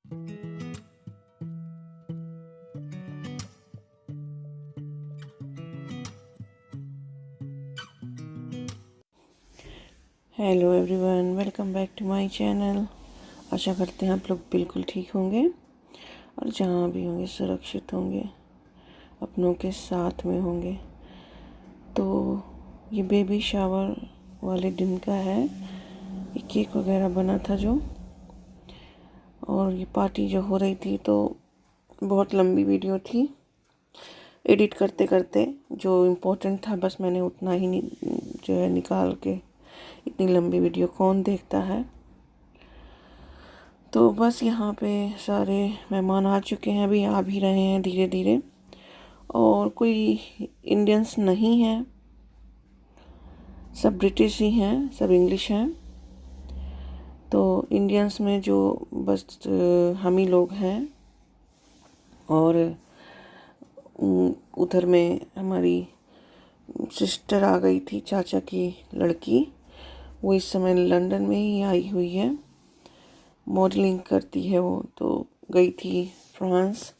Hello everyone, welcome back to my channel. आशा करते हैं आप लोग बिल्कुल ठीक होंगे और जहाँ भी होंगे सुरक्षित होंगे, अपनों के साथ में होंगे। तो ये बेबी शावर वाले दिन का है। ये केक वगैरह बना था जो, और ये पार्टी जो हो रही थी, तो बहुत लंबी वीडियो थी। एडिट करते करते जो इम्पोर्टेंट था बस मैंने उतना ही जो है निकाल के, इतनी लंबी वीडियो कौन देखता है। तो बस यहाँ पे सारे मेहमान आ चुके हैं, अभी आ भी रहे हैं धीरे धीरे, और कोई इंडियंस नहीं हैं, सब ब्रिटिश ही हैं, सब इंग्लिश हैं। तो इंडियंस में जो बस हम ही लोग हैं, और उधर में हमारी सिस्टर आ गई थी, चाचा की लड़की। वो इस समय लंदन में ही आई हुई है, मॉडलिंग करती है वो। तो गई थी फ्रांस,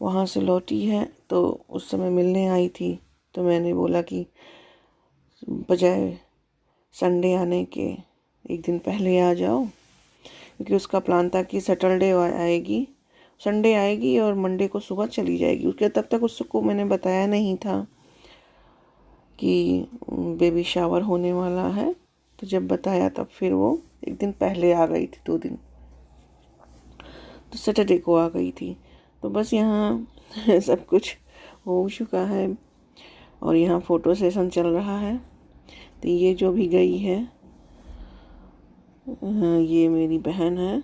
वहाँ से लौटी है, तो उस समय मिलने आई थी। तो मैंने बोला कि बजाय संडे आने के एक दिन पहले आ जाओ, क्योंकि उसका प्लान था कि सैटरडे आएगी, संडे आएगी और मंडे को सुबह चली जाएगी। उसके तब तक उसको मैंने बताया नहीं था कि बेबी शावर होने वाला है। तो जब बताया तब फिर वो एक दिन पहले आ गई थी, 2 दिन, तो सैटरडे को आ गई थी। तो बस यहाँ सब कुछ हो चुका है और यहाँ फ़ोटो सेशन चल रहा है। तो ये जो भी गई है, ये मेरी बहन है,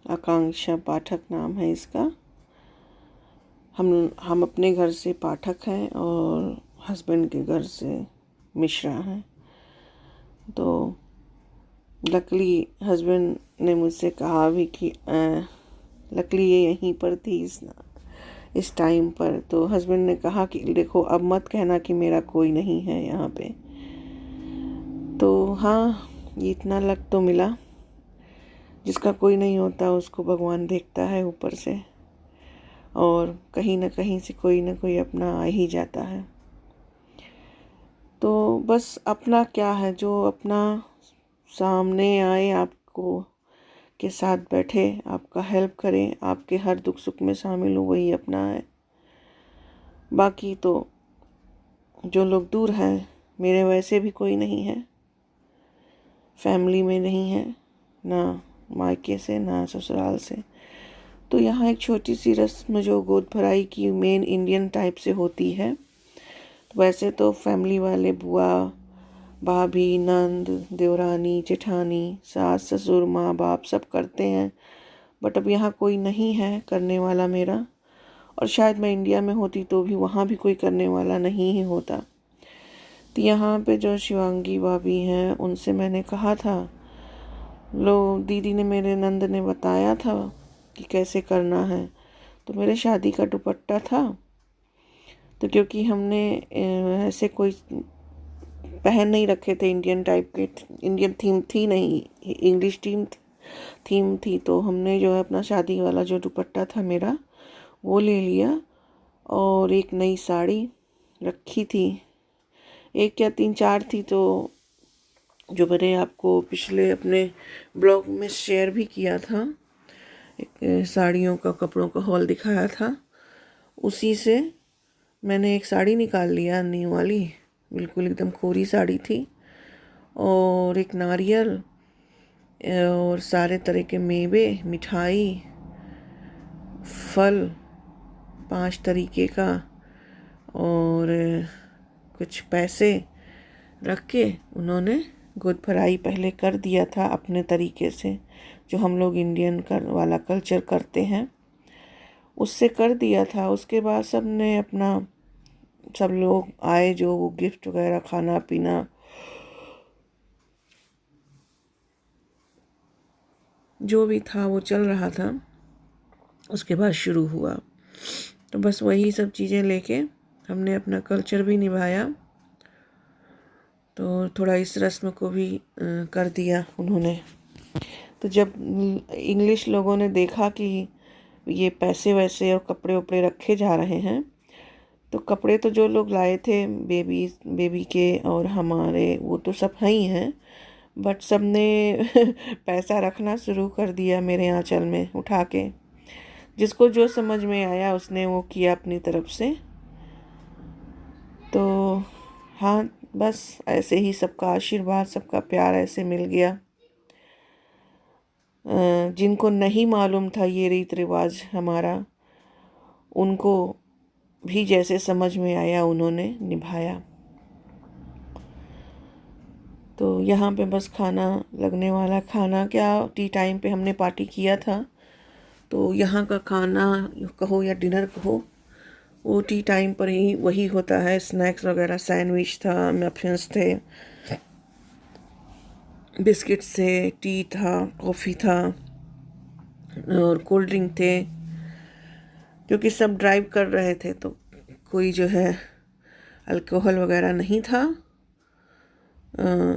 आकांक्षा पाठक नाम है इसका। हम अपने घर से पाठक हैं और हस्बैंड के घर से मिश्रा हैं। तो लकली हस्बैंड ने मुझसे कहा भी कि लकली ये यहीं पर थी इस टाइम पर। तो हस्बैंड ने कहा कि देखो, अब मत कहना कि मेरा कोई नहीं है यहाँ पे। तो हाँ, ये इतना लक तो मिला, जिसका कोई नहीं होता उसको भगवान देखता है ऊपर से, और कहीं ना कहीं से कोई ना कोई अपना आ ही जाता है। तो बस अपना क्या है, जो अपना सामने आए, आपको के साथ बैठे, आपका हेल्प करें, आपके हर दुख सुख में शामिल हो, वही अपना है। बाकी तो जो लोग दूर हैं, मेरे वैसे भी कोई नहीं है, फैमिली में नहीं है, ना मायके से ना ससुराल से। तो यहाँ एक छोटी सी रस्म जो गोद भराई की मेन इंडियन टाइप से होती है। तो वैसे तो फैमिली वाले बुआ, भाभी, नंद, देवरानी, जेठानी, सास ससुर, माँ बाप सब करते हैं, बट अब यहाँ कोई नहीं है करने वाला मेरा। और शायद मैं इंडिया में होती तो भी वहाँ भी कोई करने वाला नहीं ही होता। तो यहाँ पे जो शिवांगी भाभी हैं, उनसे मैंने कहा था, दीदी ने, मेरे नंद ने बताया था कि कैसे करना है। तो मेरे शादी का दुपट्टा था, तो क्योंकि हमने ऐसे कोई पहन नहीं रखे थे इंडियन टाइप के, इंडियन थीम थी नहीं, इंग्लिश थीम थी। तो हमने जो है अपना शादी वाला जो दुपट्टा था मेरा, वो ले लिया, और एक नई साड़ी रखी थी, एक या 3-4 थी। तो जो मैंने आपको पिछले अपने ब्लॉग में शेयर भी किया था, एक साड़ियों का, कपड़ों का हॉल दिखाया था, उसी से मैंने एक साड़ी निकाल लिया, न्यू वाली, बिल्कुल एकदम खोरी साड़ी थी, और एक नारियल और सारे तरह के मेवे, मिठाई, फल 5 तरीके का, और कुछ पैसे रख के उन्होंने गोद भराई पहले कर दिया था अपने तरीके से, जो हम लोग इंडियन वाला कल्चर करते हैं, उससे कर दिया था। उसके बाद सब लोग आए, जो वो गिफ्ट वगैरह, खाना पीना जो भी था वो चल रहा था। उसके बाद शुरू हुआ, तो बस वही सब चीज़ें लेके हमने अपना कल्चर भी निभाया। तो थोड़ा इस रस्म को भी कर दिया उन्होंने। तो जब इंग्लिश लोगों ने देखा कि ये पैसे वैसे और कपड़े वपड़े रखे जा रहे हैं, तो कपड़े तो जो लोग लाए थे बेबी के और हमारे, वो तो सब हैं ही हैं, बट सब ने पैसा रखना शुरू कर दिया मेरे आंचल में उठा के। जिसको जो समझ में आया उसने वो किया अपनी तरफ से। तो हाँ, बस ऐसे ही सबका आशीर्वाद, सबका प्यार ऐसे मिल गया। जिनको नहीं मालूम था ये रीत रिवाज हमारा, उनको भी जैसे समझ में आया उन्होंने निभाया। तो यहाँ पे बस खाना लगने वाला, खाना क्या, टी टाइम पे हमने पार्टी किया था, तो यहाँ का खाना कहो या डिनर कहो, वो टी टाइम पर ही वही होता है। स्नैक्स वगैरह, सैंडविच था, मफिन्स थे, बिस्किट्स थे, टी था, कॉफ़ी था और कोल्ड ड्रिंक थे। क्योंकि सब ड्राइव कर रहे थे तो कोई जो है अल्कोहल वगैरह नहीं था।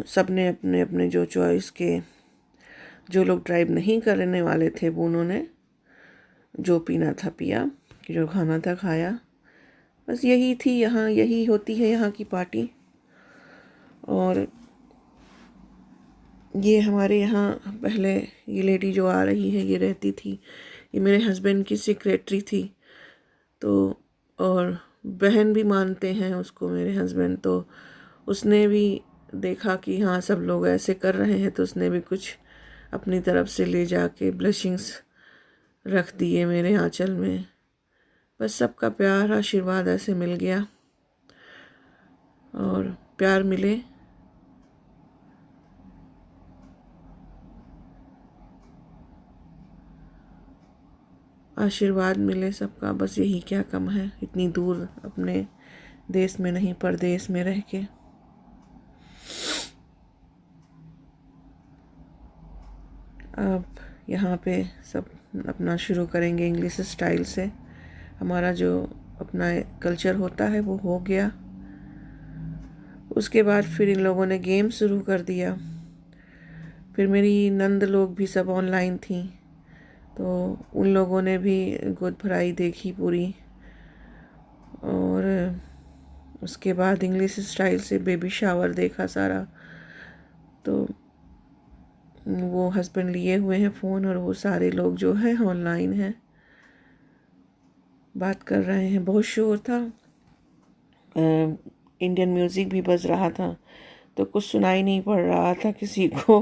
सब ने अपने अपने जो चॉइस के, जो लोग ड्राइव नहीं करने वाले थे वो उन्होंने जो पीना था पिया, कि जो खाना था खाया। बस यही थी, यहाँ यही होती है यहाँ की पार्टी। और ये हमारे यहाँ पहले ये लेडी जो आ रही है ये रहती थी, ये मेरे हस्बैंड की सेक्रेटरी थी। तो और बहन भी मानते हैं उसको मेरे हस्बैंड। तो उसने भी देखा कि हाँ सब लोग ऐसे कर रहे हैं, तो उसने भी कुछ अपनी तरफ से ले जाके ब्लेसिंग्स रख दिए मेरे आंचल में। बस सबका प्यार आशीर्वाद ऐसे मिल गया और प्यार मिले। आशीर्वाद मिले सबका, बस यही क्या कम है, इतनी दूर अपने देश में नहीं परदेश में रह के। अब यहाँ पे सब अपना शुरू करेंगे इंग्लिश स्टाइल से। हमारा जो अपना कल्चर होता है वो हो गया। उसके बाद फिर इन लोगों ने गेम शुरू कर दिया। फिर मेरी नंद लोग भी सब ऑनलाइन थी, तो उन लोगों ने भी गोद भराई देखी पूरी। और उसके बाद इंग्लिश स्टाइल से बेबी शावर देखा सारा। तो वो हस्बैंड लिए हुए हैं फ़ोन और वो सारे लोग जो है ऑनलाइन हैं, बात कर रहे हैं। बहुत शोर था, इंडियन म्यूज़िक भी बज रहा था, तो कुछ सुनाई नहीं पड़ रहा था किसी को।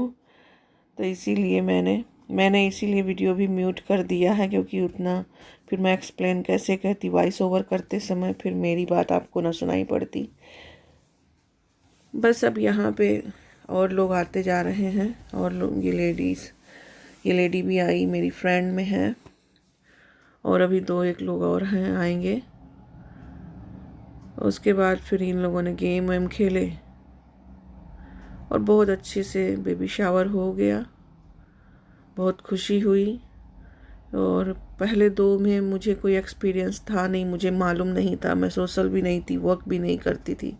तो इसीलिए मैंने इसीलिए वीडियो भी म्यूट कर दिया है, क्योंकि उतना फिर मैं एक्सप्लेन कैसे कहती, वॉइस ओवर करते समय फिर मेरी बात आपको ना सुनाई पड़ती। बस अब यहाँ पे और लोग आते जा रहे हैं, और लोग, ये लेडी भी आई, मेरी फ्रेंड में है, और अभी 2-1 लोग और हैं आएंगे। उसके बाद फिर इन लोगों ने गेम वेम खेले और बहुत अच्छे से बेबी शावर हो गया। बहुत खुशी हुई। और पहले 2 में मुझे कोई एक्सपीरियंस था नहीं, मुझे मालूम नहीं था, मैं सोशल भी नहीं थी, वर्क भी नहीं करती थी,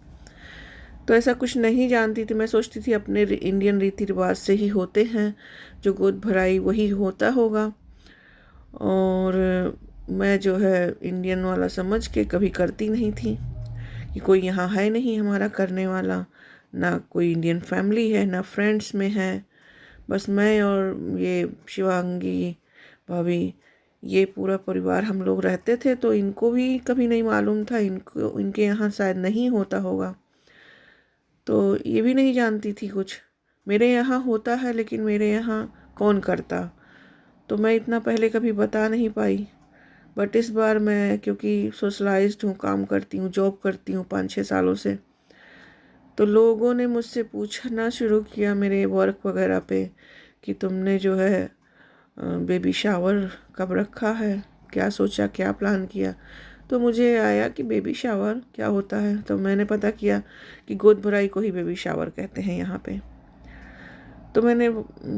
तो ऐसा कुछ नहीं जानती थी। मैं सोचती थी अपने इंडियन रीति रिवाज से ही होते हैं, जो गोद भराई वही होता होगा। और मैं जो है इंडियन वाला समझ के कभी करती नहीं थी, कि कोई यहाँ है नहीं हमारा करने वाला, ना कोई इंडियन फैमिली है, ना फ्रेंड्स में है। बस मैं और ये शिवांगी भाभी, ये पूरा परिवार हम लोग रहते थे। तो इनको भी कभी नहीं मालूम था, इनके यहाँ शायद नहीं होता होगा, तो ये भी नहीं जानती थी कुछ। मेरे यहाँ होता है लेकिन मेरे यहाँ कौन करता, तो मैं इतना पहले कभी बता नहीं पाई। बट इस बार मैं, क्योंकि सोशलाइज्ड हूँ, काम करती हूँ, जॉब करती हूँ 5-6 सालों से, तो लोगों ने मुझसे पूछना शुरू किया मेरे वर्क वगैरह पे कि तुमने जो है बेबी शावर कब रखा है, क्या सोचा, क्या प्लान किया। तो मुझे आया कि बेबी शावर क्या होता है, तो मैंने पता किया कि गोद भराई को ही बेबी शावर कहते हैं यहाँ पे। तो मैंने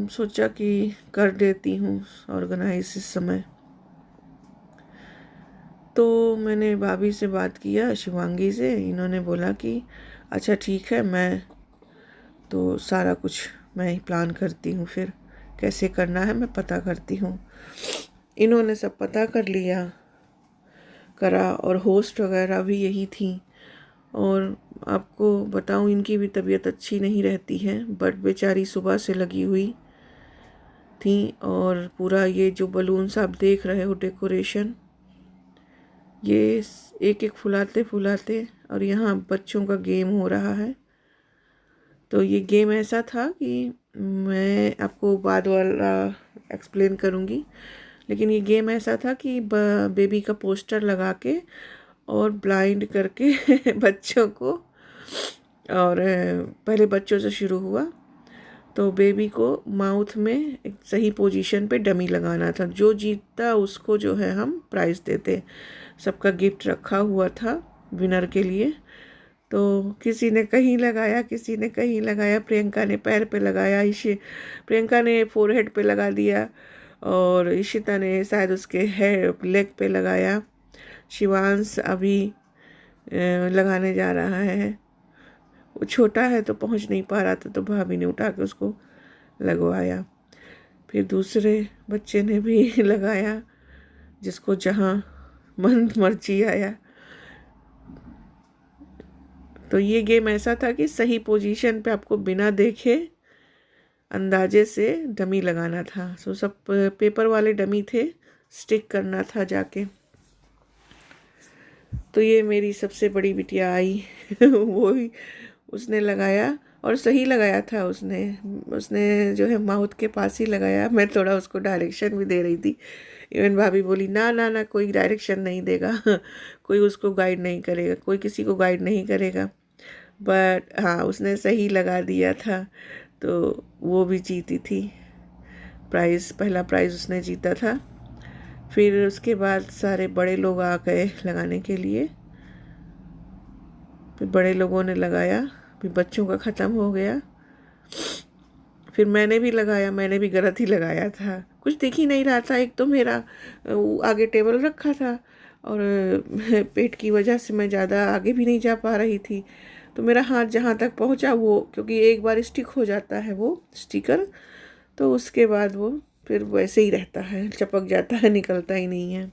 सोचा कि कर देती हूँ ऑर्गेनाइज इस समय। तो मैंने भाभी से बात किया, शिवांगी से, इन्होंने बोला कि अच्छा ठीक है, मैं तो सारा कुछ मैं ही प्लान करती हूँ फिर, कैसे करना है मैं पता करती हूँ। इन्होंने सब पता कर लिया करा, और होस्ट वगैरह भी यही थी। और आपको बताऊँ, इनकी भी तबीयत अच्छी नहीं रहती है, बट बेचारी सुबह से लगी हुई थी। और पूरा ये जो बलून्स आप देख रहे हो डेकोरेशन, ये एक एक फुलाते फुलाते, और यहाँ बच्चों का गेम हो रहा है। तो ये गेम ऐसा था कि मैं आपको बाद वाला एक्सप्लेन करूँगी, लेकिन ये गेम ऐसा था कि बेबी का पोस्टर लगा के और ब्लाइंड करके बच्चों को, और पहले बच्चों से शुरू हुआ। तो बेबी को माउथ में एक सही पोजीशन पे डमी लगाना था। जो जीतता उसको जो है हम प्राइज़ देते। सबका गिफ्ट रखा हुआ था विनर के लिए। तो किसी ने कहीं लगाया, किसी ने कहीं लगाया। प्रियंका ने पैर पे लगाया, प्रियंका ने फोरहेड पे लगा दिया, और इशिता ने शायद उसके हेड लेग पे लगाया। शिवांश अभी लगाने जा रहा है। वो छोटा है तो पहुंच नहीं पा रहा था, तो भाभी ने उठा के उसको लगवाया। फिर दूसरे बच्चे ने भी लगाया, जिसको जहाँ मन मर्जी आया। तो ये गेम ऐसा था कि सही पोजीशन पे आपको बिना देखे अंदाजे से डमी लगाना था। सो सब पेपर वाले डमी थे, स्टिक करना था जाके। तो ये मेरी सबसे बड़ी बिटिया आई वो ही उसने लगाया, और सही लगाया था उसने। उसने जो है माउथ के पास ही लगाया। मैं थोड़ा उसको डायरेक्शन भी दे रही थी। इवन भाभी बोली ना ना ना, कोई डायरेक्शन नहीं देगा कोई उसको गाइड नहीं करेगा, कोई किसी को गाइड नहीं करेगा। बट हाँ, उसने सही लगा दिया था, तो वो भी जीती थी प्राइज़। पहला प्राइज़ उसने जीता था। फिर उसके बाद सारे बड़े लोग आ गए लगाने के लिए। फिर बड़े लोगों ने लगाया, फिर बच्चों का ख़त्म हो गया। फिर मैंने भी लगाया, मैंने भी गलत ही लगाया था, कुछ दिख ही नहीं रहा था। एक तो मेरा आगे टेबल रखा था, और पेट की वजह से मैं ज़्यादा आगे भी नहीं जा पा रही थी। तो मेरा हाथ जहाँ तक पहुँचा, वो क्योंकि एक बार स्टिक हो जाता है वो स्टिकर, तो उसके बाद वो फिर वैसे ही रहता है, चपक जाता है, निकलता ही नहीं है।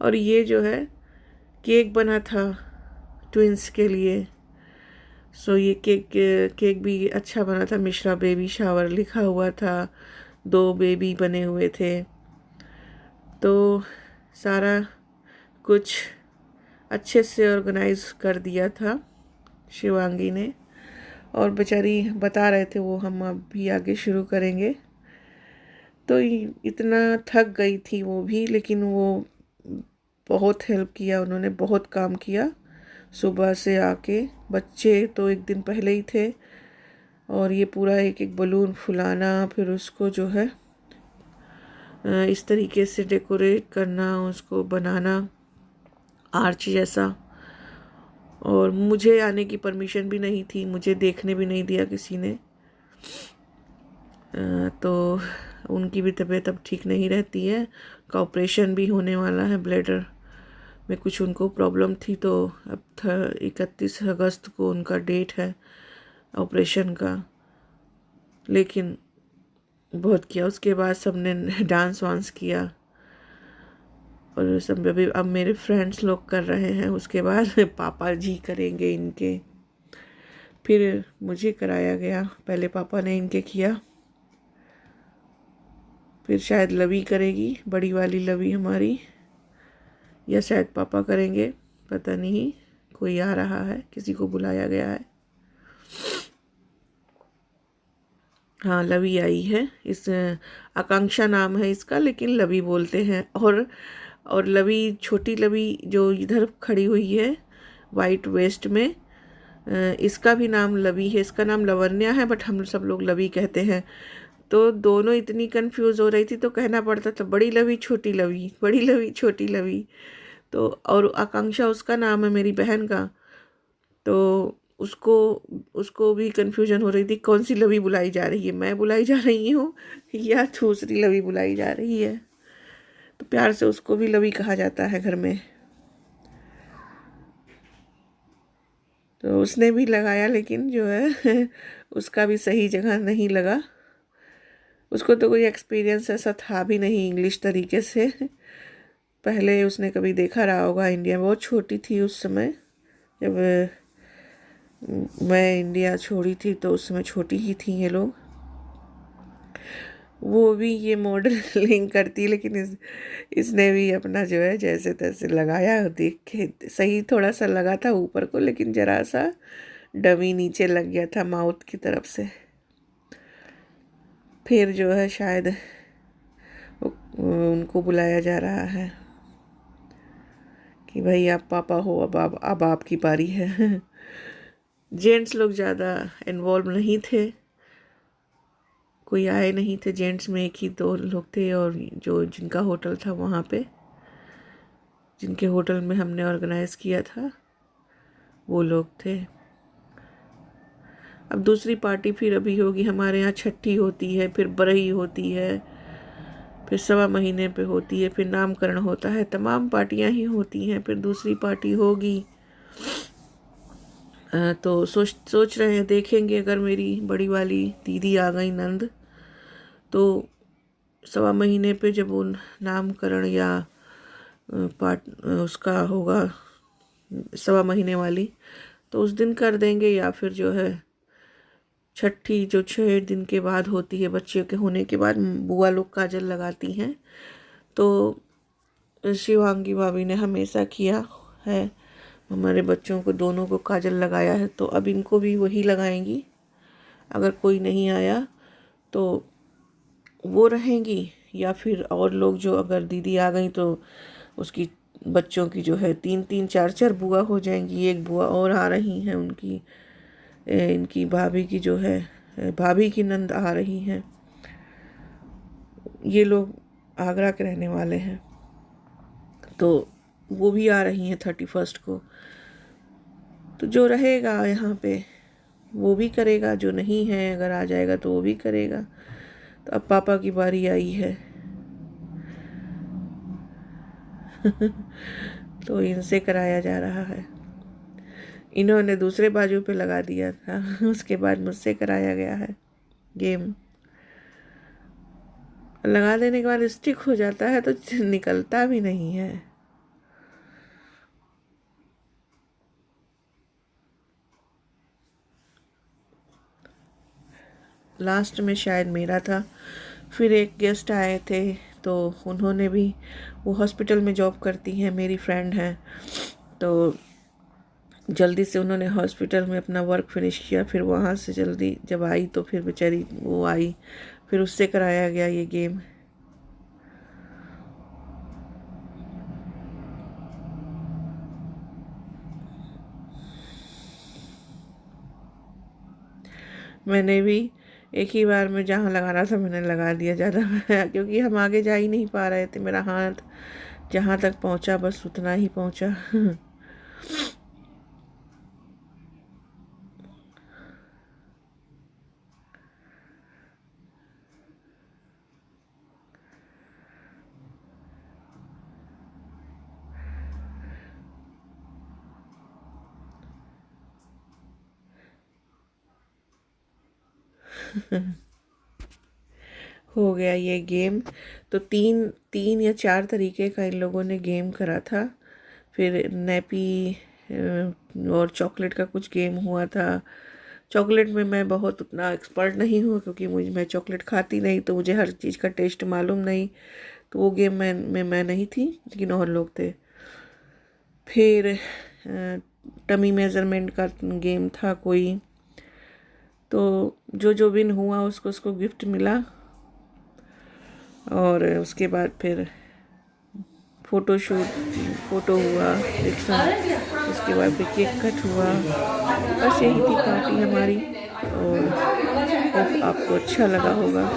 और ये जो है केक बना था ट्विंस के लिए। सो ये केक भी अच्छा बना था। मिश्रा बेबी शावर लिखा हुआ था, 2 बेबी बने हुए थे। तो सारा कुछ अच्छे से ऑर्गेनाइज कर दिया था शिवांगी ने। और बेचारी बता रहे थे वो, हम अभी आगे शुरू करेंगे। तो इतना थक गई थी वो भी, लेकिन वो बहुत हेल्प किया, उन्होंने बहुत काम किया सुबह से आके। बच्चे तो एक दिन पहले ही थे, और ये पूरा एक एक बलून फुलाना, फिर उसको जो है इस तरीके से डेकोरेट करना, उसको बनाना आर्च जैसा। और मुझे आने की परमिशन भी नहीं थी, मुझे देखने भी नहीं दिया किसी ने। तो उनकी भी तबीयत अब ठीक नहीं रहती है। का ऑपरेशन भी होने वाला है, ब्लैडर में कुछ उनको प्रॉब्लम थी। तो अब 31 अगस्त को उनका डेट है ऑपरेशन का। लेकिन बहुत किया, उसके बाद सबने डांस वांस किया, और सब अभी अब मेरे फ्रेंड्स लोग कर रहे हैं। उसके बाद पापा जी करेंगे इनके, फिर मुझे कराया गया। पहले पापा ने इनके किया, फिर शायद लवी करेगी, बड़ी वाली लवी हमारी, या शायद पापा करेंगे, पता नहीं। कोई आ रहा है, किसी को बुलाया गया है। हाँ, लवी आई है। इस आकांक्षा नाम है इसका, लेकिन लवी बोलते हैं। और लवी, छोटी लवी जो इधर खड़ी हुई है वाइट वेस्ट में, इसका भी नाम लवी है। इसका नाम लवन्या है, बट हम सब लोग लवी कहते हैं। तो दोनों इतनी कंफ्यूज हो रही थी, तो कहना पड़ता था बड़ी लवी छोटी लवी, बड़ी लवी छोटी लवी। तो और आकांक्षा उसका नाम है, मेरी बहन का। तो उसको उसको भी कंफ्यूजन हो रही थी, कौन सी लवी बुलाई जा रही है, मैं बुलाई जा रही हूँ या दूसरी लवी बुलाई जा रही है। तो प्यार से उसको भी लवी कहा जाता है घर में। तो उसने भी लगाया, लेकिन जो है उसका भी सही जगह नहीं लगा। उसको तो कोई एक्सपीरियंस ऐसा था भी नहीं इंग्लिश तरीके से। पहले उसने कभी देखा रहा होगा इंडिया में, बहुत छोटी थी उस समय जब मैं इंडिया छोड़ी थी, तो उस समय छोटी ही थी ये लोग। वो भी ये मॉडलिंग करती, लेकिन इसने भी अपना जो है जैसे तैसे लगाया, देख के सही थोड़ा सा लगा था ऊपर को, लेकिन जरा सा डमी नीचे लग गया था माउथ की तरफ से। फिर जो है शायद उनको बुलाया जा रहा है कि भाई आप पापा हो, अब आपकी बारी है। जेंट्स लोग ज़्यादा इन्वॉल्व नहीं थे, कोई आए नहीं थे जेंट्स में, एक ही दो लोग थे, और जो जिनका होटल था वहाँ पे, जिनके होटल में हमने ऑर्गेनाइज़ किया था, वो लोग थे। अब दूसरी पार्टी फिर अभी होगी, हमारे यहाँ छठी होती है, फिर बरही होती है, फिर 1.25 महीने पे होती है, फिर नामकरण होता है, तमाम पार्टियाँ ही होती हैं, फिर दूसरी पार्टी होगी। तो सोच रहे हैं, देखेंगे अगर मेरी बड़ी वाली दीदी आ गई नंद, तो 1.25 महीने पे जब वो नामकरण या उसका होगा 1.25 महीने वाली, तो उस दिन कर देंगे, या फिर जो है छठी जो 6 दिन के बाद होती है, बच्चे के होने के बाद बुआ लोग काजल लगाती हैं, तो शिवांगी भाभी ने हमेशा किया है, हमारे बच्चों को दोनों को काजल लगाया है, तो अब इनको भी वही लगाएंगी। अगर कोई नहीं आया तो वो रहेंगी, या फिर और लोग जो, अगर दीदी आ गई तो उसकी बच्चों की जो है 3-3 4-4 बुआ हो जाएंगी। एक बुआ और आ रही हैं उनकी, इनकी भाभी की जो है, भाभी की नंद आ रही हैं। ये लोग आगरा के रहने वाले हैं, तो वो भी आ रही हैं 31 को। तो जो रहेगा यहाँ पे वो भी करेगा, जो नहीं है अगर आ जाएगा तो वो भी करेगा। तो अब पापा की बारी आई है। तो इनसे कराया जा रहा है। इन्होंने दूसरे बाजू पे लगा दिया था, उसके बाद मुझसे कराया गया है गेम। लगा देने के बाद स्टिक हो जाता है, तो निकलता भी नहीं है। लास्ट में शायद मेरा था, फिर एक गेस्ट आए थे, तो उन्होंने भी, वो हॉस्पिटल में जॉब करती हैं, मेरी फ्रेंड हैं, तो जल्दी से उन्होंने हॉस्पिटल में अपना वर्क फिनिश किया, फिर वहाँ से जल्दी जब आई तो फिर बेचारी वो आई, फिर उससे कराया गया ये गेम। मैंने भी एक ही बार में जहाँ लगाना था मैंने लगा दिया ज़्यादा, क्योंकि हम आगे जा ही नहीं पा रहे थे। मेरा हाथ जहाँ तक पहुँचा बस उतना ही पहुँचा। हो गया ये गेम। तो 3 या 4 तरीके का इन लोगों ने गेम करा था। फिर नैपी और चॉकलेट का कुछ गेम हुआ था। चॉकलेट में मैं बहुत उतना एक्सपर्ट नहीं हूँ, क्योंकि मैं चॉकलेट खाती नहीं, तो मुझे हर चीज़ का टेस्ट मालूम नहीं, तो वो गेम में मैं नहीं थी, लेकिन और लोग थे। फिर टमी मेज़रमेंट का गेम था कोई, तो जो विन हुआ उसको उसको गिफ्ट मिला। और उसके बाद फिर फ़ोटो हुआ एक साथ, उसके बाद फिर केक कट हुआ। बस यही थी पार्टी हमारी, और होप आपको अच्छा लगा होगा।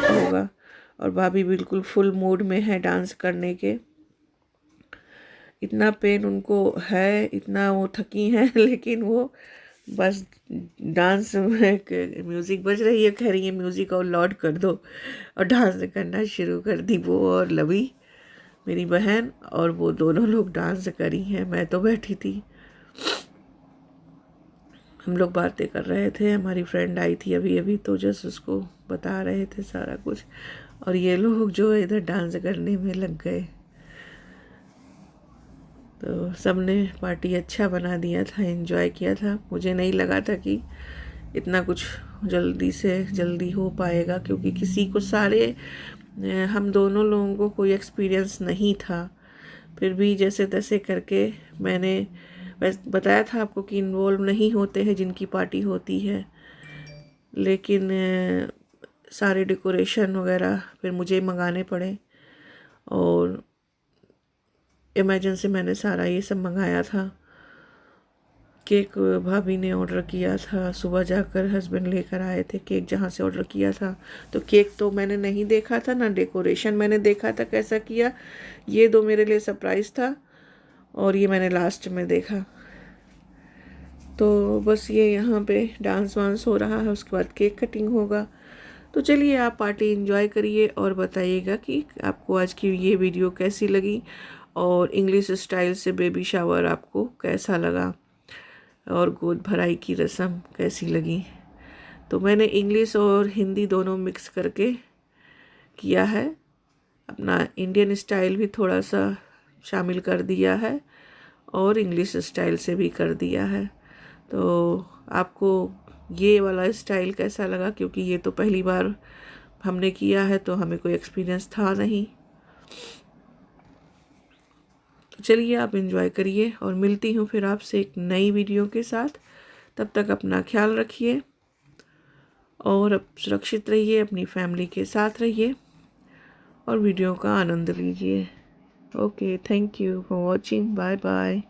होगा। और भाभी बिल्कुल फुल मूड में है डांस करने के। इतना पेन उनको है, इतना वो थकी हैं लेकिन वो बस डांस में म्यूज़िक बज रही है, कह रही है म्यूज़िक और लॉड कर दो, और डांस करना शुरू कर दी। वो और लवी मेरी बहन और वो दोनों लोग डांस करी हैं। मैं तो बैठी थी, हम लोग बातें कर रहे थे। हमारी फ्रेंड आई थी अभी अभी, तो जस्ट उसको बता रहे थे सारा कुछ, और ये लोग जो है इधर डांस करने में लग गए। तो सबने पार्टी अच्छा बना दिया था, एंजॉय किया था। मुझे नहीं लगा था कि इतना कुछ जल्दी से जल्दी हो पाएगा, क्योंकि किसी को हम दोनों लोगों को कोई एक्सपीरियंस नहीं था। फिर भी जैसे तैसे करके मैंने बताया था आपको कि इन्वॉल्व नहीं होते हैं जिनकी पार्टी होती है, लेकिन सारे डेकोरेशन वगैरह फिर मुझे मंगाने पड़े, और अमेज़न से मैंने सारा ये सब मंगाया था। केक भाभी ने ऑर्डर किया था, सुबह जाकर हस्बैंड लेकर आए थे केक जहाँ से ऑर्डर किया था। तो केक तो मैंने नहीं देखा था, ना डेकोरेशन मैंने देखा था कैसा किया। ये दो मेरे लिए सरप्राइज़ था, और ये मैंने लास्ट में देखा। तो बस ये यहाँ पे डांस वांस हो रहा है, उसके बाद केक कटिंग होगा। तो चलिए आप पार्टी एंजॉय करिए और बताइएगा कि आपको आज की ये वीडियो कैसी लगी, और इंग्लिश स्टाइल से बेबी शावर आपको कैसा लगा, और गोद भराई की रस्म कैसी लगी। तो मैंने इंग्लिश और हिंदी दोनों मिक्स करके किया है, अपना इंडियन स्टाइल भी थोड़ा सा शामिल कर दिया है, और इंग्लिश स्टाइल से भी कर दिया है। तो आपको ये वाला स्टाइल कैसा लगा, क्योंकि ये तो पहली बार हमने किया है, तो हमें कोई एक्सपीरियंस था नहीं। तो चलिए आप एंजॉय करिए, और मिलती हूँ फिर आपसे एक नई वीडियो के साथ। तब तक अपना ख्याल रखिए, और अब सुरक्षित रहिए, अपनी फैमिली के साथ रहिए, और वीडियो का आनंद लीजिए। Okay, thank you for watching. Bye bye.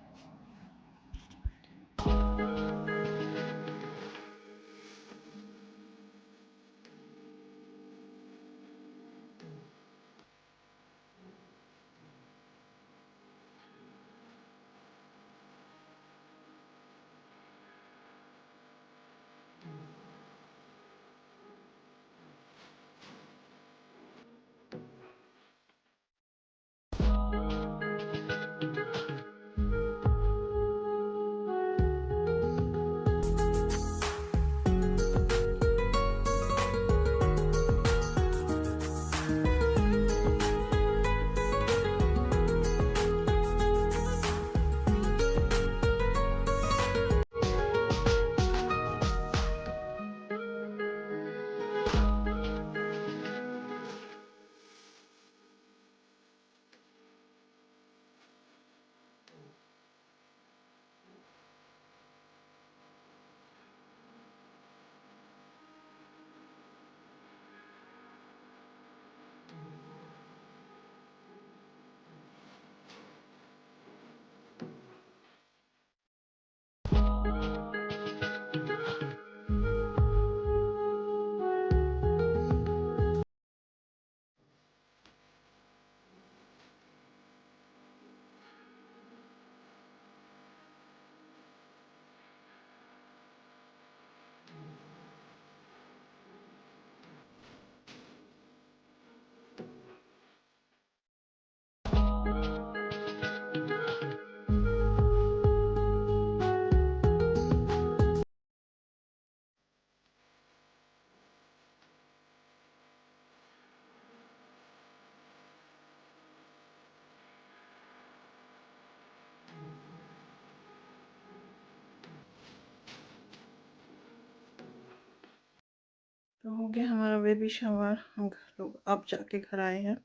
तो हो गया हमारा बेबी शावर। हम लोग अब जाके घर आए हैं,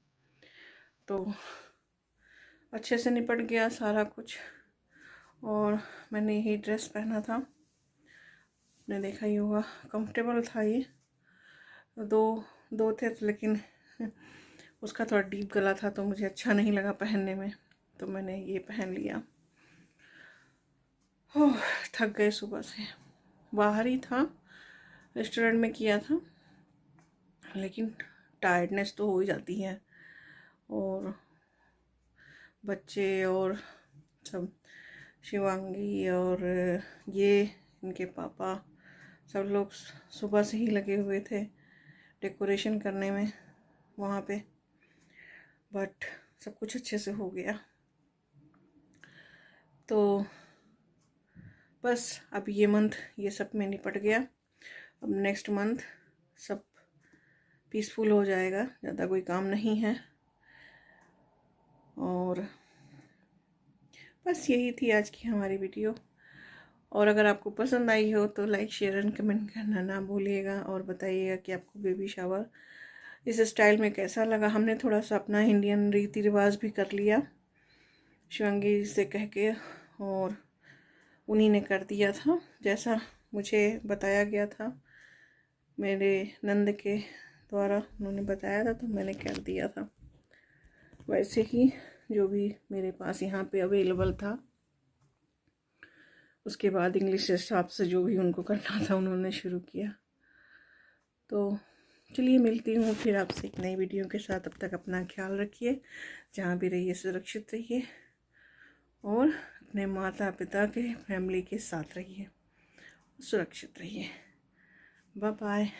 तो अच्छे से निपट गया सारा कुछ। और मैंने यही ड्रेस पहना था, आपने देखा ही होगा, कंफर्टेबल था ये। दो दो थे लेकिन उसका थोड़ा डीप गला था तो मुझे अच्छा नहीं लगा पहनने में, तो मैंने ये पहन लिया। ओह, थक गए सुबह से। बाहर ही था, रेस्टोरेंट में किया था, लेकिन टायर्डनेस तो हो ही जाती है। और बच्चे और सब, शिवांगी और ये इनके पापा, सब लोग सुबह से ही लगे हुए थे डेकोरेशन करने में वहाँ पे, बट सब कुछ अच्छे से हो गया। तो बस अब ये मंथ ये सब में निपट गया। अब नेक्स्ट मंथ सब पीसफुल हो जाएगा, ज़्यादा कोई काम नहीं है। और बस यही थी आज की हमारी वीडियो। और अगर आपको पसंद आई हो तो लाइक शेयर एंड कमेंट करना ना भूलिएगा, और बताइएगा कि आपको बेबी शावर इस स्टाइल में कैसा लगा। हमने थोड़ा सा अपना इंडियन रीति रिवाज भी कर लिया शिवांगी से कह के, और उन्हीं ने कर दिया था जैसा मुझे बताया गया था, मेरे नंद के द्वारा उन्होंने बताया था, तो मैंने कर दिया था वैसे ही जो भी मेरे पास यहाँ पे अवेलेबल था। उसके बाद इंग्लिश हिसाब से जो भी उनको करना था उन्होंने शुरू किया। तो चलिए मिलती हूँ फिर आपसे एक नई वीडियो के साथ। तब तक अपना ख्याल रखिए, जहाँ भी रहिए सुरक्षित रहिए, और अपने माता पिता के फैमिली के साथ रहिए, सुरक्षित रहिए। Bye bye.